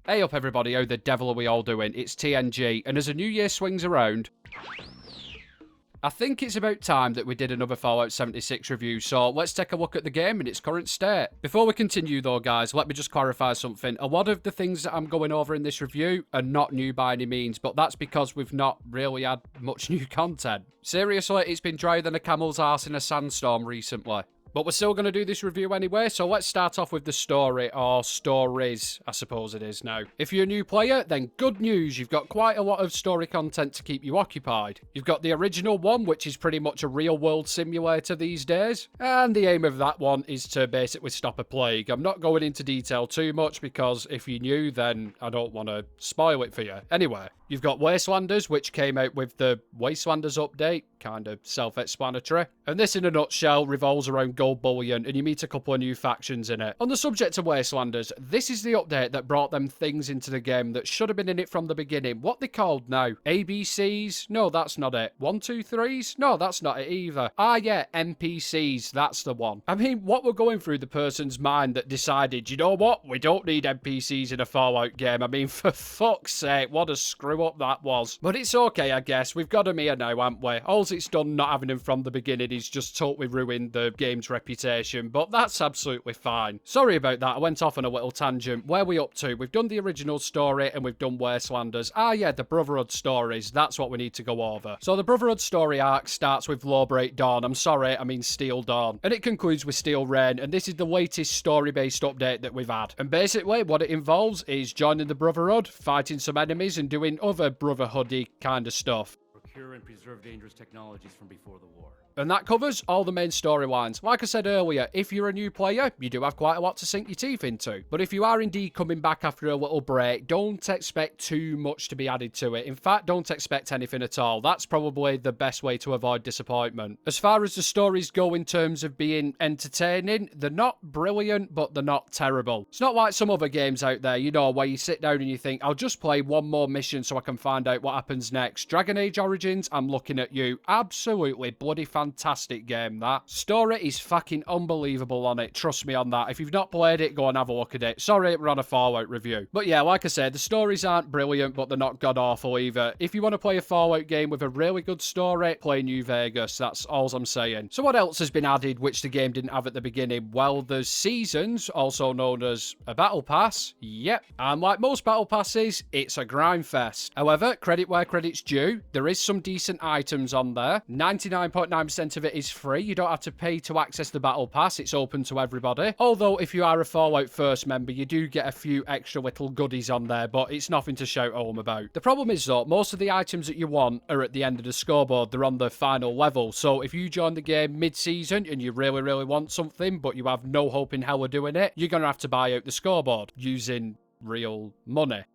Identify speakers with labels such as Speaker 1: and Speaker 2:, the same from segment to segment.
Speaker 1: Hey up everybody, how the devil are we all doing? It's TNG, and as a new year swings around, I think it's about time that we did another Fallout 76 review, so let's take a look at the game in its current state. Before we continue though guys, let me just clarify something. A lot of the things that I'm going over in this review are not new by any means, but that's because we've not really had much new content. Seriously, it's been drier than a camel's arse in a sandstorm recently. But we're still going to do this review anyway, so let's start off with the story, or stories, I suppose it is now. If you're a new player, then good news, you've got quite a lot of story content to keep you occupied. You've got the original one, which is pretty much a real-world simulator these days, and the aim of that one is to basically stop a plague. I'm not going into detail too much, because if you knew, then I don't want to spoil it for you. Anyway, you've got Wastelanders, which came out with the Wastelanders update, kind of self-explanatory. And this, in a nutshell, revolves around gold bullion, and you meet a couple of new factions in it. On the subject of Wastelanders, this is the update that brought them things into the game that should have been in it from the beginning. What they called now? ABCs? No, that's not it. 123s? No, that's not it either. Ah, yeah, NPCs. That's the one. I mean, what were going through the person's mind that decided, you know what? We don't need NPCs in a Fallout game. I mean, for fuck's sake, what a screw up that was. But it's okay, I guess. We've got them here now, haven't we? All it's done not having them from the beginning is just totally ruined the game's reputation, but that's absolutely fine. Sorry about that, I went off on a little tangent. Where are we up to? We've done the original story and we've done Wastelanders. Ah yeah, the Brotherhood stories, that's what we need to go over. So the Brotherhood story arc starts with Lawbreak Dawn. I'm sorry, I mean Steel Dawn. And it concludes with Steel Rain, and this is the latest story-based update that we've had. And basically what it involves is joining the Brotherhood, fighting some enemies and doing other Brotherhoody kind of stuff.
Speaker 2: Procure and preserve dangerous technologies from before the war.
Speaker 1: And that covers all the main storylines. Like I said earlier, if you're a new player, you do have quite a lot to sink your teeth into. But if you are indeed coming back after a little break, don't expect too much to be added to it. In fact, don't expect anything at all. That's probably the best way to avoid disappointment. As far as the stories go in terms of being entertaining, they're not brilliant, but they're not terrible. It's not like some other games out there, you know, where you sit down and you think, I'll just play one more mission so I can find out what happens next. Dragon Age Origins, I'm looking at you. Absolutely bloody fantastic game, that. Story is fucking unbelievable on it, trust me on that. If you've not played it, go and have a look at it. Sorry, we're on a Fallout review. But yeah, like I said, the stories aren't brilliant, but they're not god-awful either. If you want to play a Fallout game with a really good story, play New Vegas, that's all I'm saying. So what else has been added which the game didn't have at the beginning? Well, there's seasons, also known as a battle pass. Yep, and like most battle passes, it's a grind fest. However, credit where credit's due, there is some decent items on there. 99.9% of it is free. You don't have to pay to access the battle pass. It's open to everybody. Although if you are a Fallout First member, you do get a few extra little goodies on there, but it's nothing to shout home about. The problem is though, most of the items that you want are at the end of the scoreboard. They're on the final level. So if you join the game mid-season and you really want something, but you have no hope in how of doing it, you're going to have to buy out the scoreboard using real money.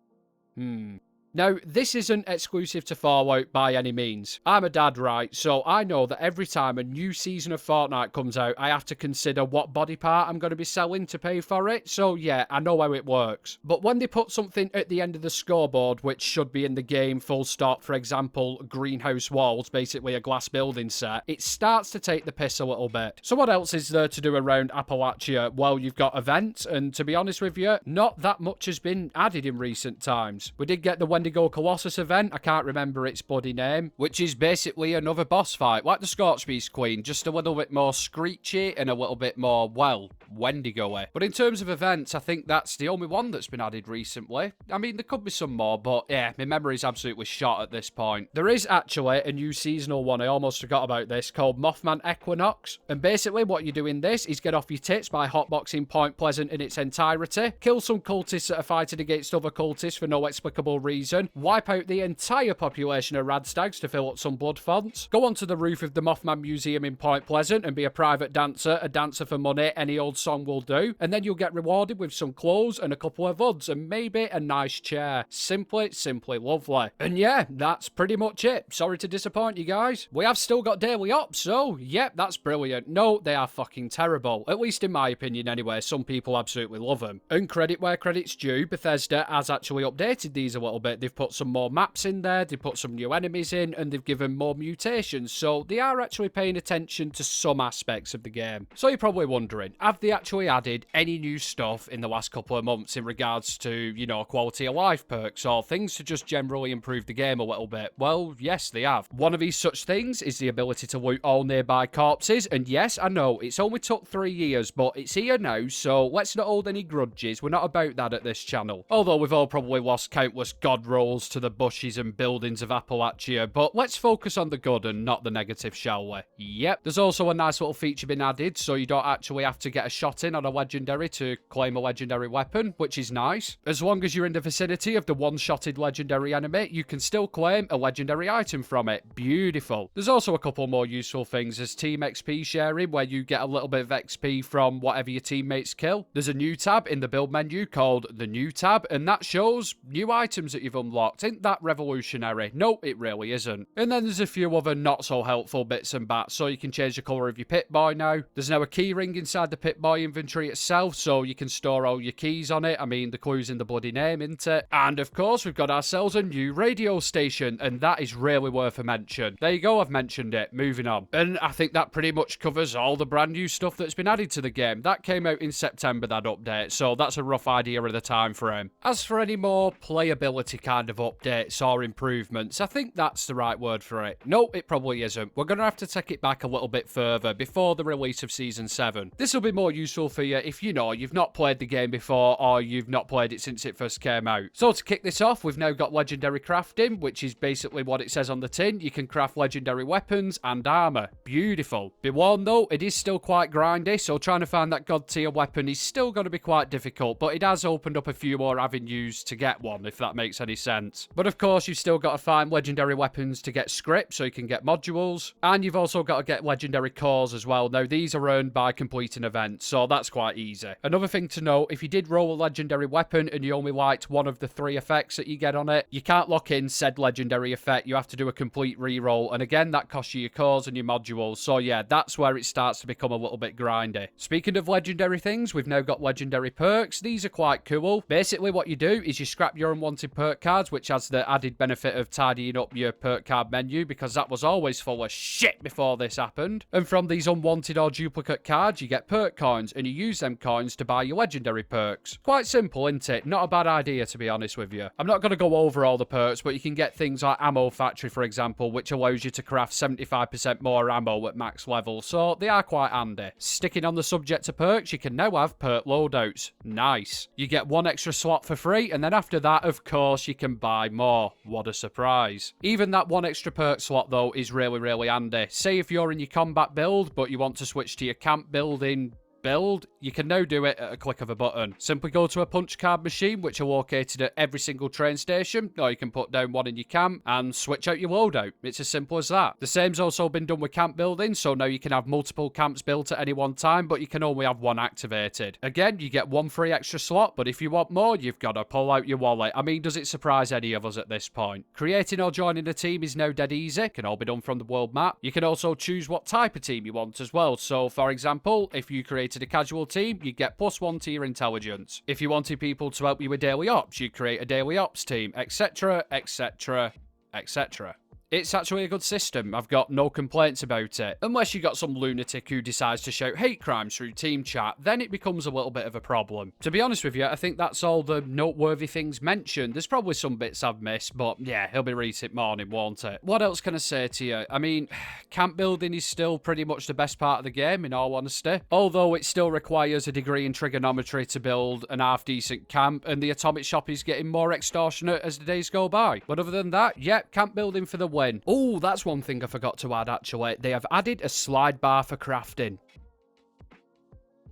Speaker 1: Now, this isn't exclusive to Fallout by any means. I'm a dad, right? So I know that every time a new season of Fortnite comes out, I have to consider what body part I'm going to be selling to pay for it. So yeah, I know how it works. But when they put something at the end of the scoreboard, which should be in the game full stop, for example, greenhouse walls, basically a glass building set, it starts to take the piss a little bit. So what else is there to do around Appalachia? Well, you've got events, and to be honest with you, not that much has been added in recent times. We did get the Wendigo Colossus event, I can't remember its bloody name, which is basically another boss fight, like the Scorchbeast Queen, just a little bit more screechy and a little bit more, well, Wendigo-y. But in terms of events, I think that's the only one that's been added recently. I mean, there could be some more, but yeah, my memory's absolutely shot at this point. There is actually a new seasonal one, I almost forgot about this, called Mothman Equinox, and basically what you do in this is get off your tits by hotboxing Point Pleasant in its entirety, kill some cultists that are fighting against other cultists for no explicable reason, wipe out the entire population of Radstags to fill up some blood fonts, go onto the roof of the Mothman Museum in Point Pleasant and be a private dancer, a dancer for money, any old song will do, and then you'll get rewarded with some clothes and a couple of hoods and maybe a nice chair. Simply lovely. And yeah, that's pretty much it. Sorry to disappoint you guys. We have still got daily ops, so yep, that's brilliant. No, they are fucking terrible. At least in my opinion anyway, some people absolutely love them. And credit where credit's due, Bethesda has actually updated these a little bit. They've put some more maps in there, they put some new enemies in, and they've given more mutations, so they are actually paying attention to some aspects of the game. So you're probably wondering, have they they actually added any new stuff in the last couple of months in regards to, you know, quality of life perks or things to just generally improve the game a little bit? Well, yes, they have. One of these such things is the ability to loot all nearby corpses, and yes, I know, it's only took 3 years, but it's here now, so let's not hold any grudges. We're not about that at this channel. Although we've all probably lost countless god rolls to the bushes and buildings of Appalachia, but let's focus on the good and not the negative, shall we? Yep. There's also a nice little feature been added, so you don't actually have to get a shot in on a legendary to claim a legendary weapon, which is nice. As long as you're in the vicinity of the one-shotted legendary enemy, you can still claim a legendary item from it. Beautiful. There's also a couple more useful things as team XP sharing, where you get a little bit of XP from whatever your teammates kill. There's a new tab in the build menu called the new tab, and that shows new items that you've unlocked. Isn't that revolutionary? No, it really isn't. And then there's a few other not so helpful bits and bats, so you can change the colour of your Pitt boy now. There's now a key ring inside the Pitt boy inventory itself, so you can store all your keys on it. I mean, the clue's in the bloody name, isn't it? And of course, we've got ourselves a new radio station, and that is really worth a mention. There you go, I've mentioned it. Moving on. And I think that pretty much covers all the brand new stuff that's been added to the game. That came out in September, that update, so that's a rough idea of the time frame. As for any more playability kind of updates or improvements, I think that's the right word for it. No, it probably isn't. We're going to have to take it back a little bit further before the release of Season 7. This will be more useful for you if, you know, you've not played the game before or you've not played it since it first came out. So to kick this off, we've now got legendary crafting, which is basically what it says on the tin. You can craft legendary weapons and armor. Beautiful. Be warned though, it is still quite grindy, so trying to find that god tier weapon is still going to be quite difficult, but it has opened up a few more avenues to get one, if that makes any sense. But of course, you've still got to find legendary weapons to get script, so you can get modules, and you've also got to get legendary cores as well. Now, these are earned by completing events, so that's quite easy. Another thing to note, if you did roll a legendary weapon and you only liked one of the 3 effects that you get on it, you can't lock in said legendary effect. You have to do a complete reroll, and again, that costs you your cores and your modules, so yeah, that's where it starts to become a little bit grindy. Speaking of legendary things, we've now got legendary perks. These are quite cool. Basically, what you do is you scrap your unwanted perk cards, which has the added benefit of tidying up your perk card menu, because that was always full of shit before this happened. And from these unwanted or duplicate cards, you get perk coins, and you use them coins to buy your legendary perks. Quite simple, isn't it? Not a bad idea, to be honest with you. I'm not going to go over all the perks, but you can get things like Ammo Factory, for example, which allows you to craft 75% more ammo at max level, so they are quite handy. Sticking on the subject of perks, you can now have perk loadouts. Nice. You get 1 extra slot for free, and then after that, of course, you can buy more. What a surprise. Even that 1 extra perk slot, though, is really, really handy. Say if you're in your combat build, but you want to switch to your camp building build, you can now do it at a click of a button. Simply go to a punch card machine, which are located at every single train station, or you can put down one in your camp and switch out your loadout. It's as simple as that. The same's also been done with camp building, so now you can have multiple camps built at any one time, but you can only have 1 activated. Again, you get 1 free extra slot, but if you want more, you've got to pull out your wallet. I mean, does it surprise any of us at this point? Creating or joining a team is now dead easy. Can all be done from the world map. You can also choose what type of team you want as well. So, for example, if you created a casual team, you get +1 to your intelligence. If you wanted people to help you with daily ops, you create a daily ops team, etc, etc, etc. It's actually a good system. I've got no complaints about it. Unless you got some lunatic who decides to shout hate crimes through team chat, then it becomes a little bit of a problem. To be honest with you, I think that's all the noteworthy things mentioned. There's probably some bits I've missed, but yeah, it'll be recent morning, won't it? What else can I say to you? I mean, camp building is still pretty much the best part of the game, in all honesty. Although it still requires a degree in trigonometry to build an half-decent camp, and the atomic shop is getting more extortionate as the days go by. But other than that, yep, camp building for the win. Oh, that's one thing I forgot to add, actually. They have added a slide bar for crafting.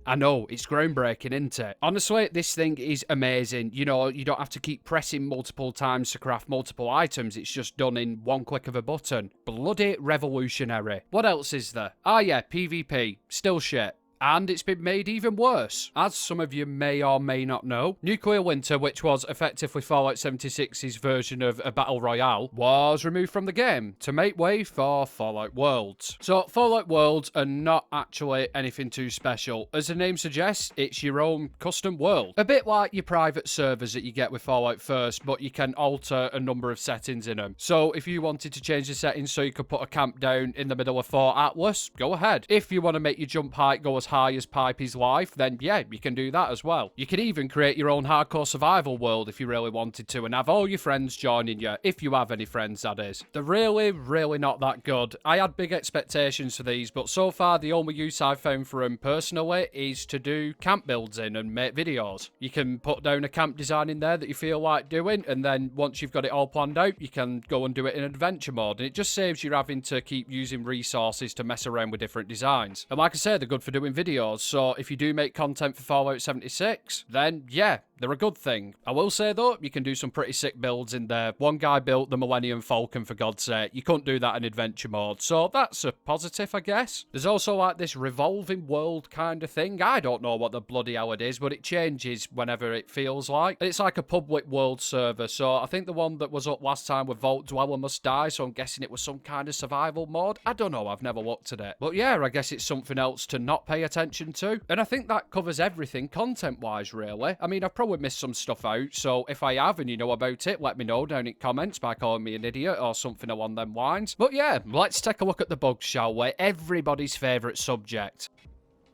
Speaker 1: I know, it's groundbreaking, isn't it? Honestly, this thing is amazing. You know, you don't have to keep pressing multiple times to craft multiple items. It's just done in 1 click of a button. Bloody revolutionary. What else is there? Ah yeah, PvP. Still shit. And it's been made even worse. As some of you may or may not know, Nuclear Winter, which was effectively Fallout 76's version of a Battle Royale, was removed from the game to make way for Fallout Worlds. So, Fallout Worlds are not actually anything too special. As the name suggests, it's your own custom world. A bit like your private servers that you get with Fallout First, but you can alter a number of settings in them. So, if you wanted to change the settings so you could put a camp down in the middle of Fort Atlas, go ahead. If you want to make your jump height go as as high as Pipey's life, then yeah, you can do that as well. You can even create your own hardcore survival world if you really wanted to and have all your friends joining you, if you have any friends, that is. They're really not that good. I had big expectations for these, but so far the only use I've found for them personally is to do camp builds in and make videos. You can put down a camp design in there that you feel like doing, and then once you've got it all planned out, you can go and do it in adventure mode, and it just saves you having to keep using resources to mess around with different designs. And like I said, they're good for doing videos, so if you do make content for Fallout 76, then yeah, they're a good thing. I will say though, you can do some pretty sick builds in there. One guy built the Millennium Falcon, for God's sake. You couldn't do that in adventure mode, so that's a positive, I guess. There's also like this revolving world kind of thing. I don't know what the bloody hell it is, but it changes whenever it feels like. And it's like a public world server, so I think the one that was up last time with Vault Dweller Must Die, so I'm guessing it was some kind of survival mode. I don't know, I've never looked at it. But yeah, I guess it's something else to not pay attention to. And I think that covers everything content-wise, really. I mean, I've probably missed some stuff out, so if I have and you know about it, let me know down in comments by calling me an idiot or something along them lines. But yeah, let's take a look at the bugs, shall we? Everybody's favourite subject.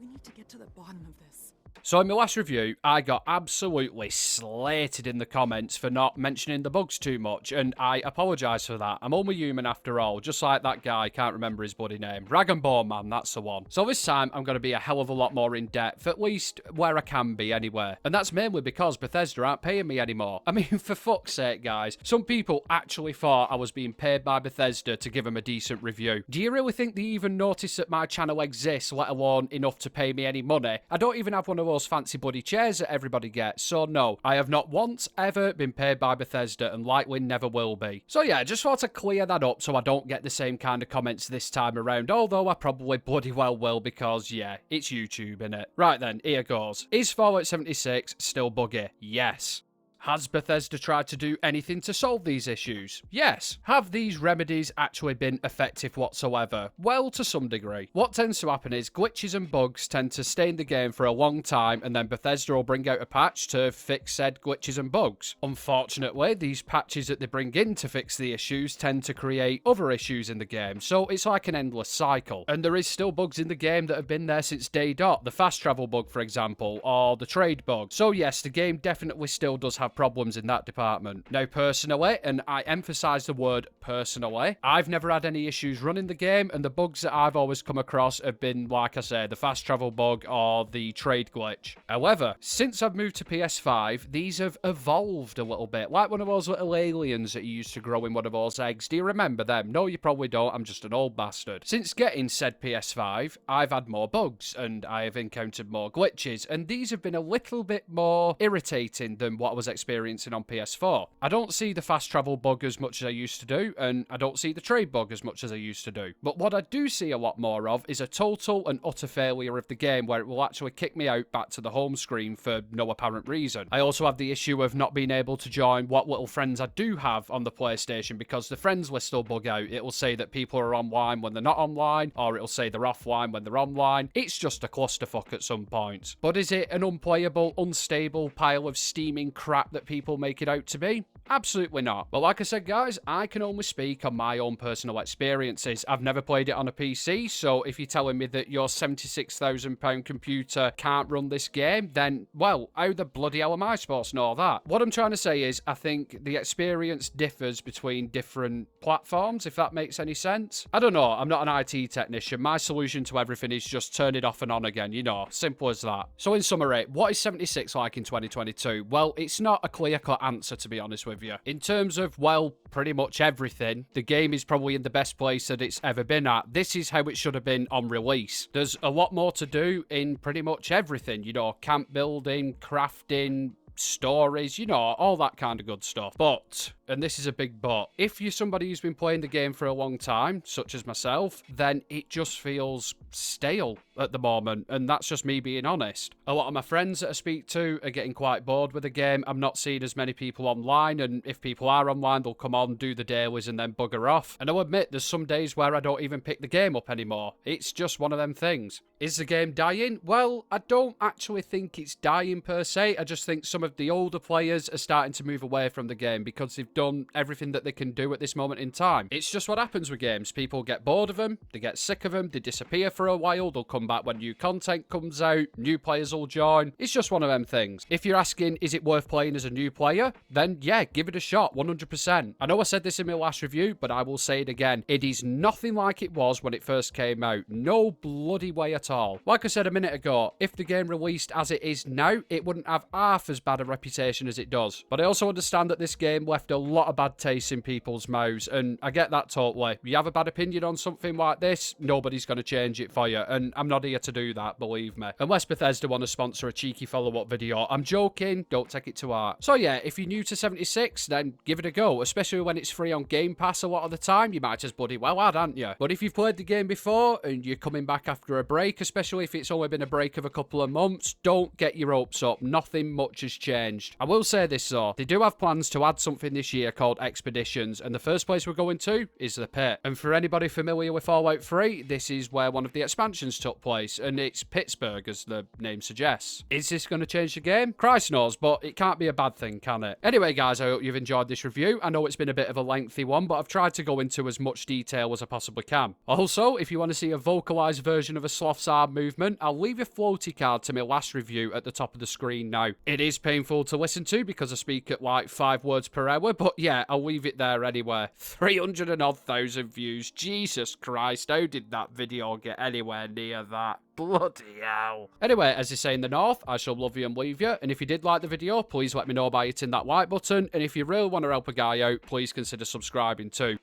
Speaker 3: We need to get to the bottom of this.
Speaker 1: So in my last review, I got absolutely slated in the comments for not mentioning the bugs too much, and I apologise for that. I'm only human after all, just like that guy, can't remember his bloody name. Rag and Bone Man, that's the one. So this time, I'm going to be a hell of a lot more in depth, at least where I can be anyway. And that's mainly because Bethesda aren't paying me anymore. I mean, for fuck's sake, guys. Some people actually thought I was being paid by Bethesda to give them a decent review. Do you really think they even notice that my channel exists, let alone enough to pay me any money? I don't even have one of those fancy bloody chairs that everybody gets, so no, I have not once ever been paid by Bethesda and likely never will be. So yeah, just thought to clear that up so I don't get the same kind of comments this time around, although I probably bloody well will because yeah, it's YouTube innit. Right then, here goes. Is Fallout 76 still buggy? Yes. Has Bethesda tried to do anything to solve these issues? Yes. Have these remedies actually been effective whatsoever? Well, to some degree. What tends to happen is glitches and bugs tend to stay in the game for a long time, and then Bethesda will bring out a patch to fix said glitches and bugs. Unfortunately, these patches that they bring in to fix the issues tend to create other issues in the game, so it's like an endless cycle. And there is still bugs in the game that have been there since day dot. The fast travel bug, for example, or the trade bug. So yes, the game definitely still does have problems in that department. Now, personally, and I emphasize the word personally, I've never had any issues running the game, and the bugs that I've always come across have been, like I say, the fast travel bug or the trade glitch. However, since I've moved to PS5, these have evolved a little bit, like one of those little aliens that you used to grow in one of those eggs. Do you remember them? No, you probably don't. I'm just an old bastard. Since getting said PS5, I've had more bugs, and I have encountered more glitches, and these have been a little bit more irritating than what I was experiencing on PS4. I don't see the fast travel bug as much as I used to do, and I don't see the trade bug as much as I used to do. But what I do see a lot more of is a total and utter failure of the game where it will actually kick me out back to the home screen for no apparent reason. I also have the issue of not being able to join what little friends I do have on the PlayStation because the friends list will bug out. It will say that people are online when they're not online, or it'll say they're offline when they're online. It's just a clusterfuck at some point. But is it an unplayable, unstable pile of steaming crap that people make it out to be? Absolutely not. But like I said, guys, I can only speak on my own personal experiences. I've never played it on a PC, so if you're telling me that your £76,000 computer can't run this game, then, well, how the bloody hell am I supposed to know that? What I'm trying to say is, I think the experience differs between different platforms, if that makes any sense. I don't know, I'm not an IT technician. My solution to everything is just turn it off and on again, you know, simple as that. So in summary, what is 76 like in 2022? Well, it's not a clear-cut answer, to be honest with you. In terms of, well, pretty much everything, the game is probably in the best place that it's ever been at. This is how it should have been on release. There's a lot more to do in pretty much everything, you know, camp building, crafting, stories, you know, all that kind of good stuff. But, and this is a big but, if you're somebody who's been playing the game for a long time, such as myself, then it just feels stale at the moment, and that's just me being honest. A lot of my friends that I speak to are getting quite bored with the game. I'm not seeing as many people online, and if people are online, they'll come on, do the dailies, and then bugger off. And I'll admit, there's some days where I don't even pick the game up anymore. It's just one of them things. Is the game dying? Well, I don't actually think it's dying per se. I just think some of the older players are starting to move away from the game because they've done everything that they can do at this moment in time. It's just what happens with games. People get bored of them, they get sick of them, they disappear for a while, they'll come come back when new content comes out, new players will join. It's just one of them things. If you're asking, is it worth playing as a new player? Then yeah, give it a shot, 100%. I know I said this in my last review, but I will say it again. It is nothing like it was when it first came out. No bloody way at all. Like I said a minute ago, if the game released as it is now, it wouldn't have half as bad a reputation as it does. But I also understand that this game left a lot of bad taste in people's mouths, and I get that totally. You have a bad opinion on something like this, nobody's going to change it for you, and I'm not here to do that, believe me. Unless Bethesda want to sponsor a cheeky follow-up video. I'm joking, don't take it to heart. So yeah, if you're new to 76, then give it a go, especially when it's free on Game Pass a lot of the time. You might just bloody well add, aren't you? But if you've played the game before, and you're coming back after a break, especially if it's only been a break of a couple of months, don't get your hopes up. Nothing much has changed. I will say this though, they do have plans to add something this year called Expeditions, and the first place we're going to is the Pitt. And for anybody familiar with Fallout 3, this is where one of the expansions took place, and it's Pittsburgh, as the name suggests. Is this going to change the game? Christ knows, but it can't be a bad thing, can it? Anyway, guys, I hope you've enjoyed this review. I know it's been a bit of a lengthy one, but I've tried to go into as much detail as I possibly can. Also, if you want to see a vocalized version of a sloth's arm movement, I'll leave a floaty card to my last review at the top of the screen now. It is painful to listen to because I speak at like 5 words per hour, but yeah, I'll leave it there anyway. 300 and odd thousand views. Jesus Christ, how did that video get anywhere near that? Bloody hell. Anyway, as they say in the north, I shall love you and leave you. And if you did like the video, please let me know by hitting that like button. And if you really want to help a guy out, please consider subscribing too.